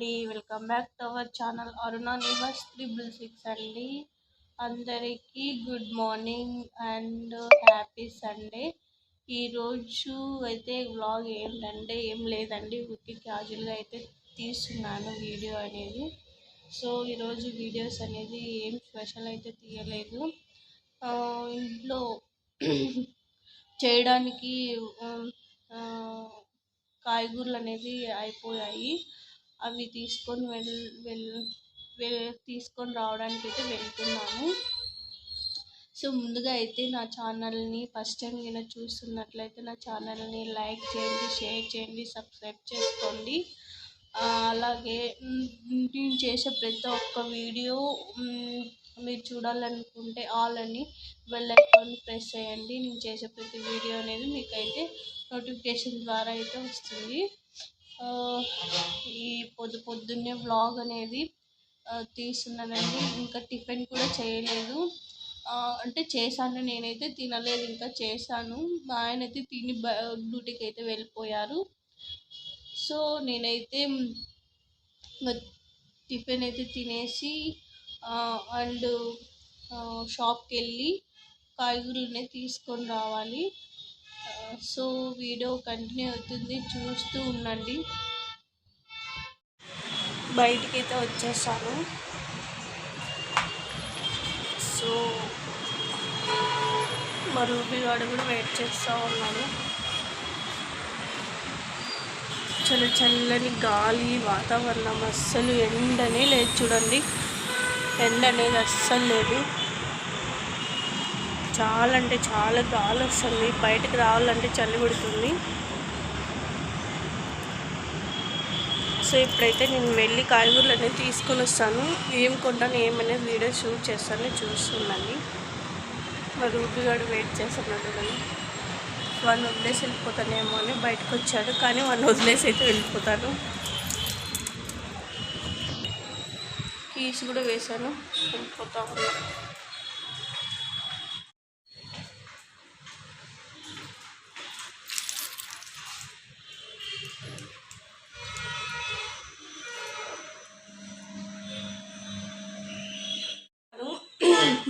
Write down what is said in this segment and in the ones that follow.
అండి, welcome back to our channel Aruna Nivas 666 అండి. అందరికీ good morning and happy Sunday. ఈరోజు అయితే వ్లాగ్ ఏంటంటే ఏం లేదండి, ఊరికి క్యాజువల్గా అయితే తీస్తున్నాను వీడియో అనేది. సో ఈరోజు వీడియోస్ అనేది ఏం స్పెషల్ అయితే తీయలేదు. ఇంట్లో చేయడానికి కాయగూరలు అనేది అయిపోయాయి. అవి తీసుకొని తీసుకొని రావడానికి అయితే వెళ్తున్నాను. సో ముందుగా అయితే నా ఛానల్ని ఫస్ట్ టైం నేను చూస్తున్నట్లయితే నా ఛానల్ని లైక్ చేయండి, షేర్ చేయండి, సబ్స్క్రైబ్ చేసుకోండి. అలాగే నేను చేసే ప్రతి ఒక్క వీడియో మీరు చూడాలనుకుంటే ఆల్ అని బెల్ ఐకాన్ ప్రెస్ చేయండి. నేను చేసే ప్రతి వీడియో అనేది మీకైతే నోటిఫికేషన్ ద్వారా అయితే వస్తుంది. ఈ పొద్దున్నే వ్లాగ్ అనేది తీస్తున్నానండి. ఇంకా టిఫిన్ కూడా చేయలేదు, అంటే చేశాను, నేనైతే తినలేదు, ఇంకా చేశాను. మా ఆయన అయితే తిని డ్యూటీకి అయితే వెళ్ళిపోయారు. సో నేనైతే టిఫిన్ అయితే తినేసి అండ్ షాప్కి వెళ్ళి కాయగూరలు తీసుకొని రావాలి. సో వీడియో కంటిన్యూ అవుతుంది, చూస్తూ ఉండండి. బయటికి అయితే వచ్చేసాను. సో మా రూబీగాడు కూడా వెయిట్ చేస్తూ ఉన్నాను. చల్లని గాలి, వాతావరణం, అస్సలు ఎండనే లేదు చూడండి. ఎండ అనేది అస్సలు లేదు, చాలా అంటే చాలా గాలి వస్తుంది. బయటకు రావాలంటే చలి పెడుతుంది. సో ఇప్పుడైతే నేను వెళ్ళి కాయగూరలు అనేది తీసుకొని వస్తాను. ఏం కొంటాను ఏమనేది వీడియో షూట్ చేస్తాను, చూస్తుందండి. మా రూబీగాడు వెయిట్ చేస్తున్నాడు. వాడిని వదిలేసి వెళ్ళిపోతానేమో అని బయటకు వచ్చాడు, కానీ వాడిని వదిలేసి అయితే వెళ్ళిపోతాను. కీస్ కూడా వేశాను, వెళ్ళిపోతా ఉన్నా.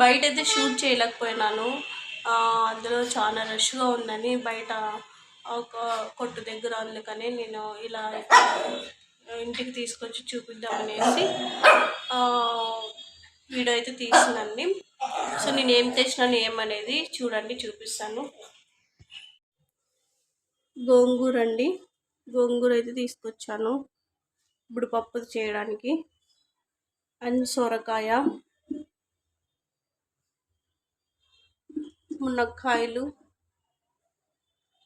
బయట అయితే షూట్ చేయలేకపోయినాను, అందులో చాలా రష్గా ఉందని బయట ఒక కొట్టు దగ్గర. అందుకని నేను ఇలా ఇంటికి తీసుకొచ్చి చూపిద్దామనేసి వీడియో అయితే తీసిందండి. సో నేను ఏం తెచ్చినాను ఏమనేది చూడండి, చూపిస్తాను. గోంగూర అండి, గోంగూర అయితే తీసుకొచ్చాను ఇప్పుడు పప్పు చేయడానికి. అండ్ సొరకాయ, మునక్కాయలు,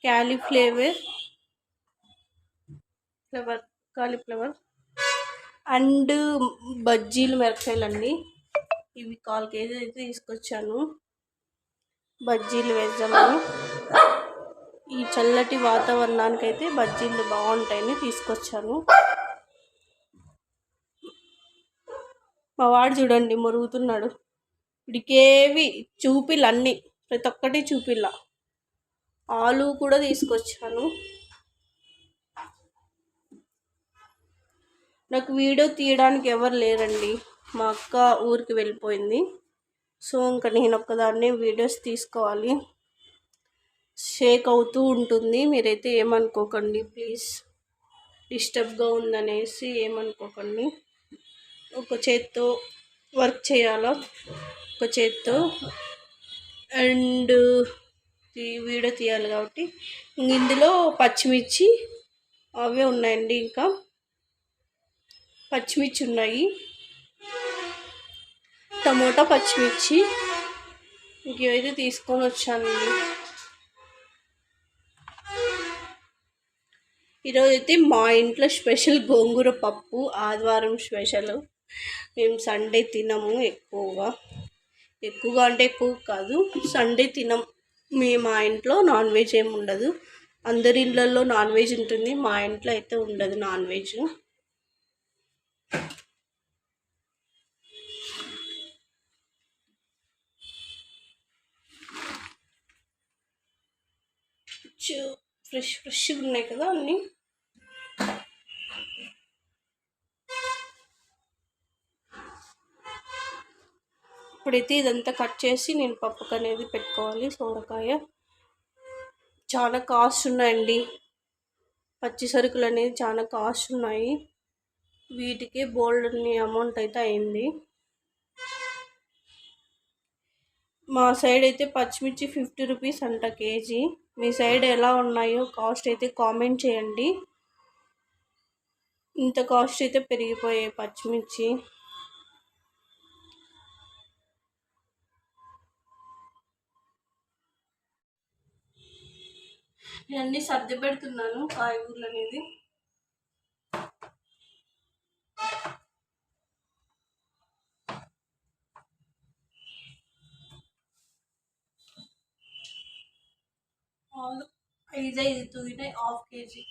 కాలీఫ్లవర్ అండ్ బజ్జీలు, మిరపకాయలు అండి. ఇవి 1/4 కేజీ అయితే తీసుకొచ్చాను. బజ్జీలు వేద్దామని, ఈ చల్లటి వాతావరణానికి అయితే బజ్జీలు బాగుంటాయని తీసుకొచ్చాను. మా వాడు చూడండి మరుగుతున్నాడు. ఇడికేవి చూపిల్ల, అన్నీ ప్రతి ఒక్కటి చూపిల్ల. ఆలు కూడా తీసుకొచ్చాను. నాకు వీడియో తీయడానికి ఎవరు లేరండి, మా అక్క ఊరికి వెళ్ళిపోయింది. సో ఇంకా నేను ఒక్కదాన్నే వీడియోస్ తీసుకోవాలి. షేక్ అవుతూ ఉంటుంది, మీరైతే ఏమనుకోకండి ప్లీజ్. డిస్టర్బ్గా ఉందనేసి ఏమనుకోకండి. ఒక చేత్తో వర్క్ చేయాలా, ఒక చేత్తో అండ్ వీడియో తీయాలి కాబట్టి. ఇందులో పచ్చిమిర్చి అవే ఉన్నాయండి, ఇంకా పచ్చిమిర్చి ఉన్నాయి, టమోటా, పచ్చిమిర్చి ఇంకేవైతే తీసుకొని వచ్చానండి. ఈరోజు అయితే మా ఇంట్లో స్పెషల్ గోంగూర పప్పు, ఆదివారం స్పెషల్. మేము సండే తినము ఎక్కువగా అంటే ఎక్కువ కాదు, సండే తినం. మా ఇంట్లో నాన్ వెజ్ ఏమి ఉండదు. అందరి ఇళ్ళల్లో నాన్ వెజ్ ఉంటుంది, మా ఇంట్లో అయితే ఉండదు నాన్ వెజ్. ఫ్రెష్గా ఉన్నాయి కదా అన్నీ. ఇప్పుడైతే ఇదంతా కట్ చేసి నేను పప్పుకు అనేది పెట్టుకోవాలి. సోరకాయ చాలా కాస్ట్ ఉన్నాయండి. పచ్చి సరుకులు అనేది చాలా కాస్ట్ ఉన్నాయి. వీటికి బోల్డన్ని అమౌంట్ అయితే అయింది. మా సైడ్ అయితే పచ్చిమిర్చి 50 రూపీస్ అంట కేజీ. మీ సైడ్ ఎలా ఉన్నాయో కాస్ట్ అయితే కామెంట్ చేయండి. ఇంత కాస్ట్ అయితే పెరిగిపోయాయి పచ్చిమిర్చి. ఇవన్నీ సర్ది పెడుతున్నాను కాయగూరలు అనేది. ఐదు తూగినాయి, 1/2 కేజీ.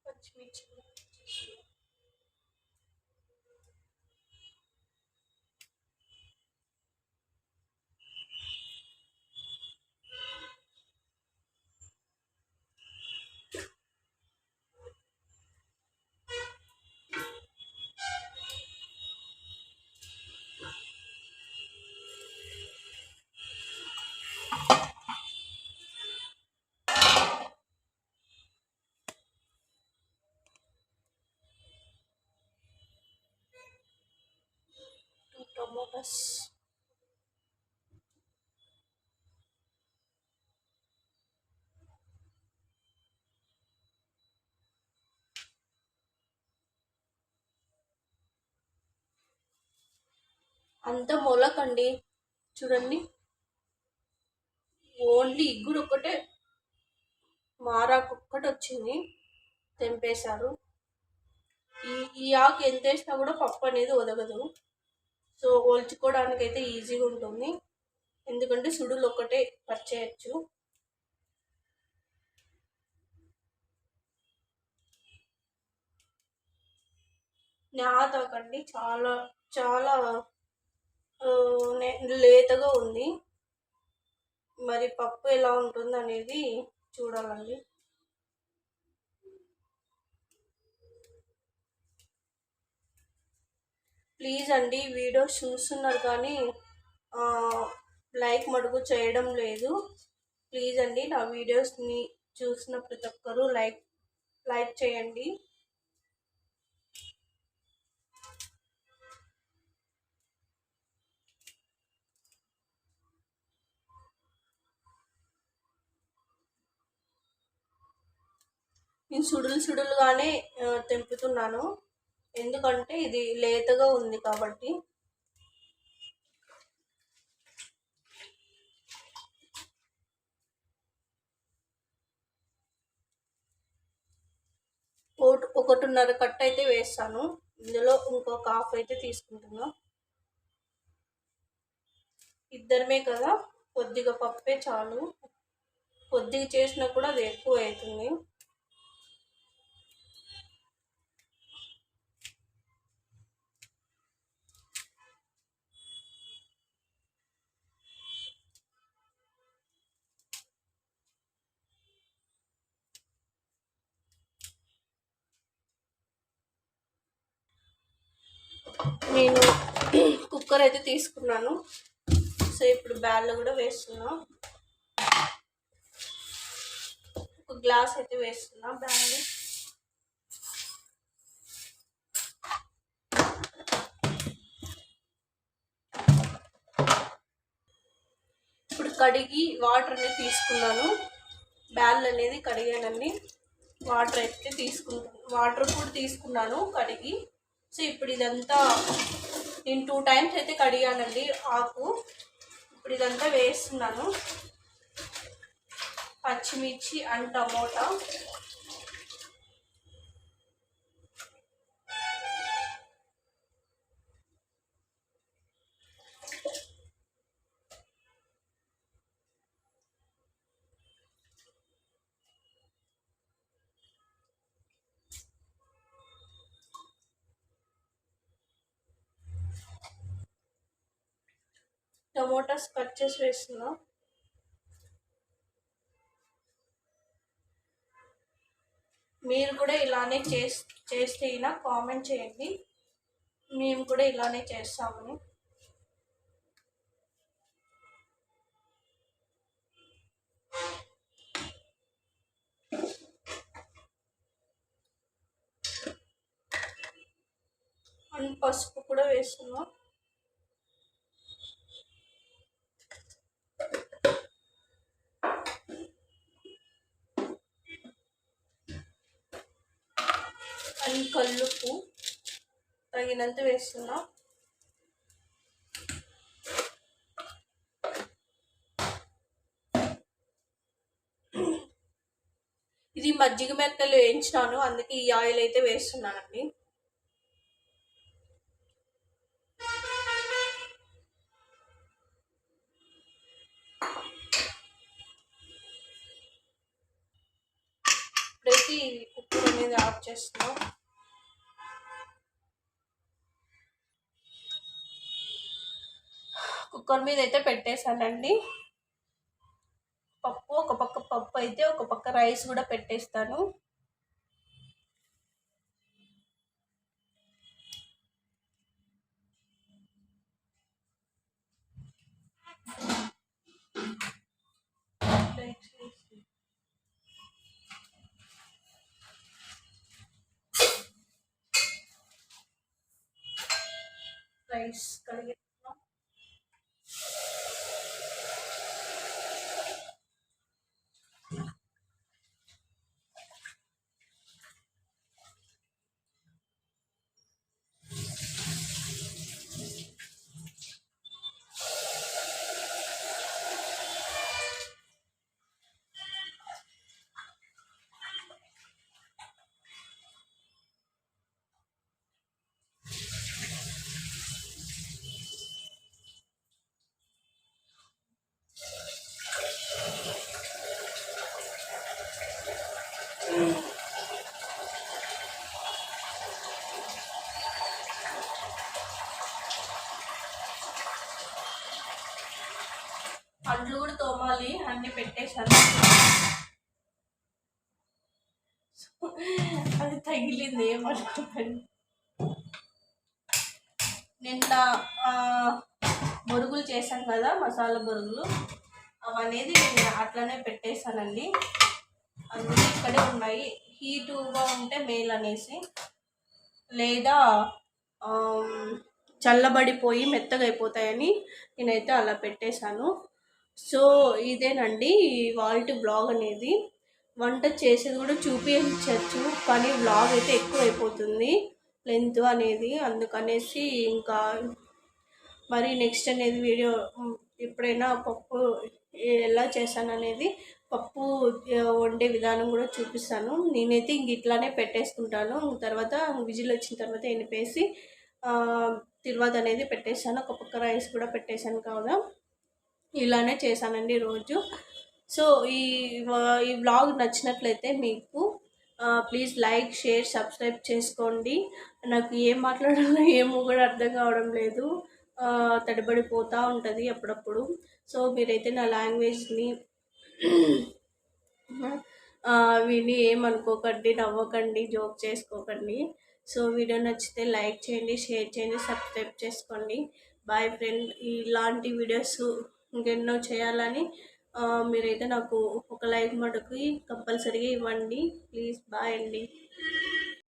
పచ్చిమిర్చి టొమాటోస్ అంత మొలకండి. చూడండి, ఓన్లీ ఇగురు ఒక్కటే, మారాకు ఒక్కటి వచ్చింది, తెంపేశారు. ఈ ఆకు ఎంత వేసినా కూడా పప్పు అనేది ఒదగదు. సో ఒల్చుకోవడానికి అయితే ఈజీగా ఉంటుంది, ఎందుకంటే సుడులు ఒక్కటే కట్ చేయొచ్చు. నాతకండి చాలా చాలా లేతగా ఉంది. మరి పప్పు ఎలా ఉంటుంది అనేది చూడాలండి. ప్లీజ్ అండి, వీడియోస్ చూస్తున్నారు కానీ లైక్ మటుకు చేయడం లేదు. ప్లీజ్ అండి, నా వీడియోస్ని చూసిన ప్రతి ఒక్కరూ లైక్ చేయండి. నేను సుడులుగానే తెంపుతున్నాను, ఎందుకంటే ఇది లేతగా ఉంది కాబట్టి. ఒకటిన్నర కట్ అయితే వేస్తాను. ఇందులో ఇంకొక హాఫ్ అయితే తీసుకుంటున్నా. ఇద్దరమే కదా, కొద్దిగా పప్పే చాలు, కొద్దిగా చేసినా కూడా అది ఎక్కువ అవుతుంది. నేను కుక్కర్ అయితే తీసుకున్నాను. సో ఇప్పుడు బ్యాళ్ళు కూడా వేస్తున్నా. ఒక గ్లాస్ అయితే వేస్తున్నా బ్యాళ్ళు. ఇప్పుడు కడిగి వాటర్ అనేది తీసుకున్నాను. బ్యాళ్ళు అనేది కడిగానండి. వాటర్ అయితే వాటర్ కూడా తీసుకున్నాను కడిగి. సో ఇప్పుడు ఇదంతా నేను 2 టైమ్స్ అయితే కడిగానండి ఆకు. ఇప్పుడు ఇదంతా వేస్తున్నాను. పచ్చిమిర్చి అండ్ టమోటా. టమోటాస్ కట్ చేసి వేస్తున్నా. మీరు కూడా ఇలానే చేస్తే ఇలా కామెంట్ చేయండి. మేము కూడా ఇలానే చేస్తాము. అండ్ పసుపు కూడా వేస్తున్నాం. అండ్ కల్లుప్పు తగినంత వేస్తున్నాం. ఇది మజ్జిగ మెత్తలు వేయించాను, అందుకే ఈ ఆయిల్ అయితే వేస్తున్నానండి. ఇప్పుడైతే ఈ కుక్కర్ అనేది ఆఫ్ చేస్తున్నాం. కుక్కర్ మీద అయితే పెట్టేశానండి. ఒక పక్క పప్పు అయితే ఒక పక్క రైస్ కూడా పెట్టేస్తాను. రైస్ కడిగి అంట్లు కూడా తోమాలి, అన్ని పెట్టేశాను. అది తగిలింది ఏమనుకోండి. నిన్న బొరుగులు చేశాను కదా, మసాలా బొరుగులు, అవనేది నేను అట్లనే పెట్టేశానండి. అందుకే ఇక్కడే ఉన్నాయి. హీటుగా ఉంటే మేల్ అనేసి, లేదా చల్లబడిపోయి మెత్తగా అయిపోతాయని నేనైతే అలా పెట్టేశాను. సో ఇదేనండి వాల్ట్ బ్లాగ్ అనేది. వంట చేసేది కూడా చూపించచ్చు, కానీ బ్లాగ్ అయితే ఎక్కువ అయిపోతుంది లెంత్ అనేది. అందుకనేసి ఇంకా మరి నెక్స్ట్ అనేది వీడియో ఎప్పుడైనా పప్పు ఎలా చేశాను అనేది, పప్పు వండే విధానం కూడా చూపిస్తాను. నేనైతే ఇంక ఇట్లానే పెట్టేసుకుంటాను. తర్వాత విజిల్ వచ్చిన తర్వాత ఎనిపేసి తిరువాత అనేది పెట్టేశాను. ఒక పక్క రైస్ కూడా పెట్టేశాను కదా. ఇలానే చేశానండి రోజు. సో ఈ ఈ వ్లాగ్ నచ్చినట్లయితే మీకు ప్లీజ్ లైక్, షేర్, సబ్స్క్రైబ్ చేసుకోండి. నాకు ఏం మాట్లాడాలో ఏమో కూడా అర్థం కావడం లేదు. తడబడిపోతూ ఉంటుంది అప్పుడప్పుడు. సో మీరైతే నా లాంగ్వేజ్ని విని ఏమనుకోకండి, నవ్వకండి, జోక్ చేసుకోకండి. సో వీడియో నచ్చితే లైక్ చేయండి, షేర్ చేయండి, సబ్స్క్రైబ్ చేసుకోండి. Boy friend. ఇలాంటి వీడియోస్ ఇంకెన్నో చేయాలని మీరైతే నాకు ఒక లైక్ మటుకు కంపల్సరీగా ఇవ్వండి ప్లీజ్. బాయ్ అండి.